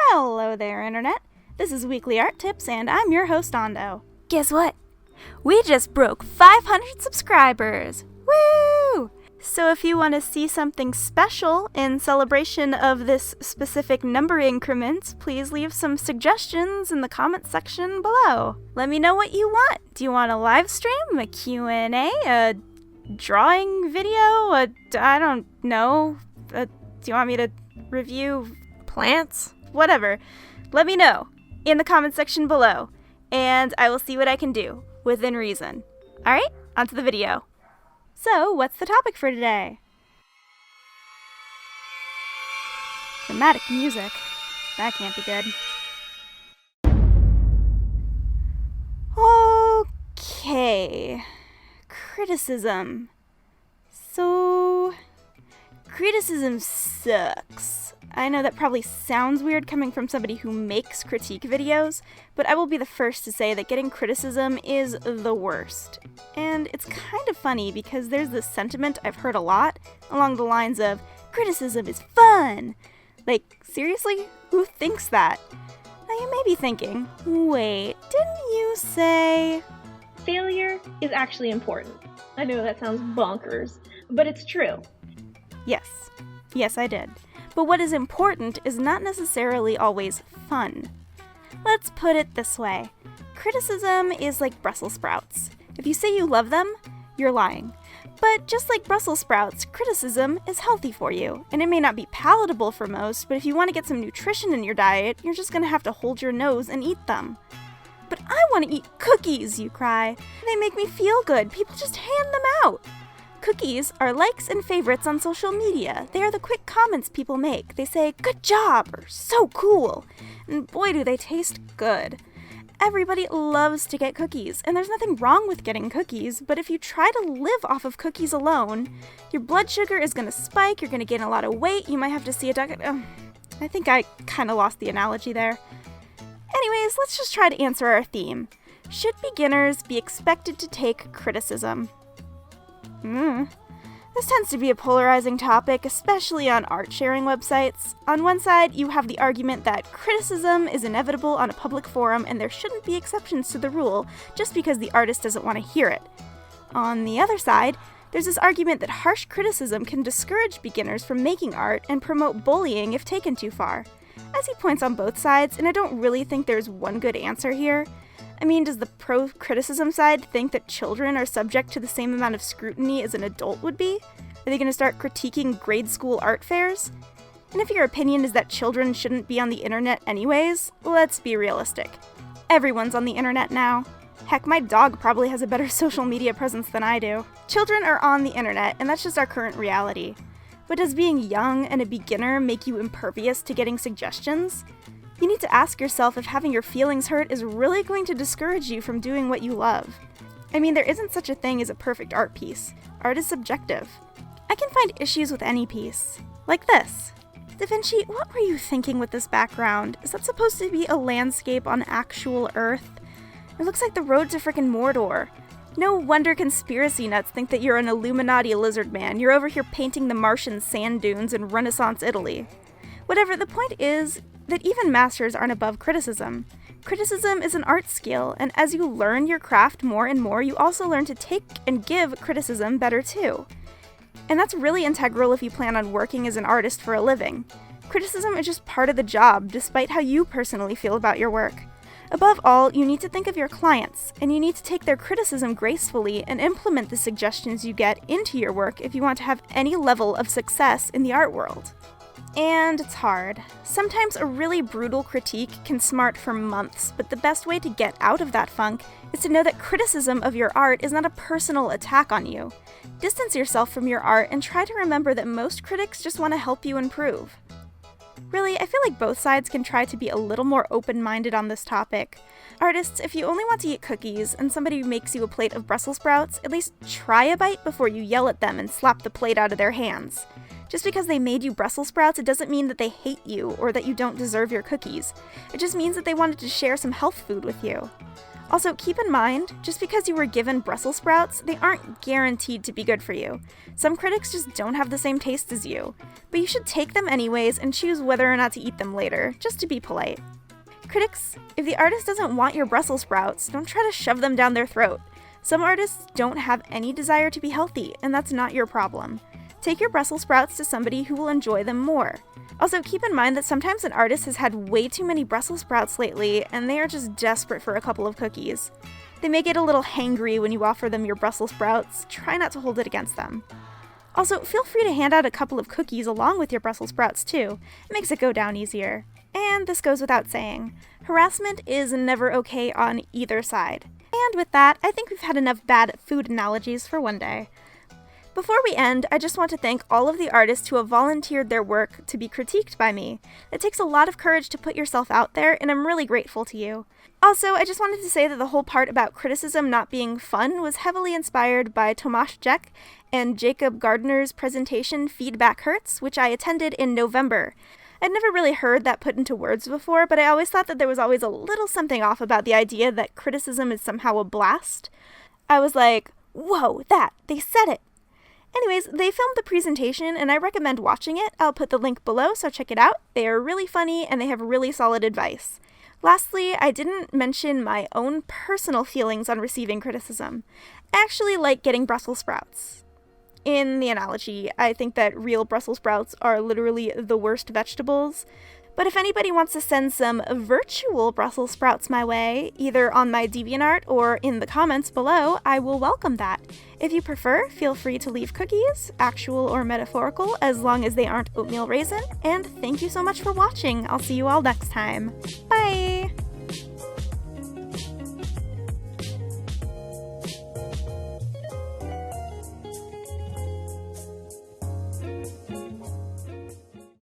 Hello there, Internet. This is Weekly Art Tips, and I'm your host, Ando. Guess what? We just broke 500 subscribers! Woo! So if you want to see something special in celebration of this specific number increment, please leave some suggestions in the comment section below. Let me know what you want. Do you want a live stream, a Q&A, a drawing video, I don't know, do you want me to review Plants? Whatever. Let me know in the comment section below, and I will see what I can do, within reason. Alright, on to the video. So, what's the topic for today? Dramatic music. That can't be good. Okay. Criticism. So, criticism sucks. I know that probably sounds weird coming from somebody who makes critique videos, but I will be the first to say that getting criticism is the worst. And it's kind of funny because there's this sentiment I've heard a lot along the lines of, criticism is fun! Like, seriously? Who thinks that? Now you may be thinking, wait, didn't you say... Failure is actually important. I know that sounds bonkers, but it's true. Yes, I did. But what is important is not necessarily always fun. Let's put it this way. Criticism is like Brussels sprouts. If you say you love them, you're lying. But just like Brussels sprouts, criticism is healthy for you. And it may not be palatable for most, but if you want to get some nutrition in your diet, you're just going to have to hold your nose and eat them. But I want to eat cookies, you cry. They make me feel good. People just hand them out. Cookies are likes and favorites on social media. They are the quick comments people make. They say, good job, or so cool. And boy, do they taste good. Everybody loves to get cookies, and there's nothing wrong with getting cookies, but if you try to live off of cookies alone, your blood sugar is going to spike, you're going to gain a lot of weight, you might have to see a doctor. I think I kind of lost the analogy there. Anyways, let's just try to answer our theme. Should beginners be expected to take criticism? This tends to be a polarizing topic, especially on art sharing websites. On one side, you have the argument that criticism is inevitable on a public forum and there shouldn't be exceptions to the rule just because the artist doesn't want to hear it. On the other side, there's this argument that harsh criticism can discourage beginners from making art and promote bullying if taken too far. I see points on both sides, and I don't really think there's one good answer here. I mean, does the pro-criticism side think that children are subject to the same amount of scrutiny as an adult would be? Are they going to start critiquing grade school art fairs? And if your opinion is that children shouldn't be on the internet anyways, let's be realistic. Everyone's on the internet now. Heck, my dog probably has a better social media presence than I do. Children are on the internet, and that's just our current reality. But does being young and a beginner make you impervious to getting suggestions? You need to ask yourself if having your feelings hurt is really going to discourage you from doing what you love. I mean, there isn't such a thing as a perfect art piece. Art is subjective. I can find issues with any piece. Like this. Da Vinci, what were you thinking with this background? Is that supposed to be a landscape on actual Earth? It looks like the road to frickin' Mordor. No wonder conspiracy nuts think that you're an Illuminati lizard man. You're over here painting the Martian sand dunes in Renaissance Italy. Whatever, the point is that even masters aren't above criticism. Criticism is an art skill, and as you learn your craft more and more, you also learn to take and give criticism better too. And that's really integral if you plan on working as an artist for a living. Criticism is just part of the job, despite how you personally feel about your work. Above all, you need to think of your clients, and you need to take their criticism gracefully and implement the suggestions you get into your work if you want to have any level of success in the art world. And it's hard. Sometimes a really brutal critique can smart for months, but the best way to get out of that funk is to know that criticism of your art is not a personal attack on you. Distance yourself from your art and try to remember that most critics just want to help you improve. Really, I feel like both sides can try to be a little more open-minded on this topic. Artists, if you only want to eat cookies and somebody makes you a plate of Brussels sprouts, at least try a bite before you yell at them and slap the plate out of their hands. Just because they made you Brussels sprouts, it doesn't mean that they hate you or that you don't deserve your cookies. It just means that they wanted to share some health food with you. Also, keep in mind, just because you were given Brussels sprouts, they aren't guaranteed to be good for you. Some critics just don't have the same taste as you. But you should take them anyways and choose whether or not to eat them later, just to be polite. Critics, if the artist doesn't want your Brussels sprouts, don't try to shove them down their throat. Some artists don't have any desire to be healthy, and that's not your problem. Take your Brussels sprouts to somebody who will enjoy them more. Also, keep in mind that sometimes an artist has had way too many Brussels sprouts lately, and they are just desperate for a couple of cookies. They may get a little hangry when you offer them your Brussels sprouts. Try not to hold it against them. Also, feel free to hand out a couple of cookies along with your Brussels sprouts too. It makes it go down easier. And this goes without saying, harassment is never okay on either side. And with that, I think we've had enough bad food analogies for one day. Before we end, I just want to thank all of the artists who have volunteered their work to be critiqued by me. It takes a lot of courage to put yourself out there, and I'm really grateful to you. Also, I just wanted to say that the whole part about criticism not being fun was heavily inspired by Tomas Jech and Jacob Gardner's presentation Feedback Hurts, which I attended in November. I'd never really heard that put into words before, but I always thought that there was always a little something off about the idea that criticism is somehow a blast. I was like, whoa, they said it! Anyways, they filmed the presentation, and I recommend watching it. I'll put the link below, so check it out. They are really funny, and they have really solid advice. Lastly, I didn't mention my own personal feelings on receiving criticism. I actually like getting Brussels sprouts. In the analogy, I think that real Brussels sprouts are literally the worst vegetables. But if anybody wants to send some virtual Brussels sprouts my way, either on my DeviantArt or in the comments below, I will welcome that. If you prefer, feel free to leave cookies, actual or metaphorical, as long as they aren't oatmeal raisin. And thank you so much for watching. I'll see you all next time. Bye!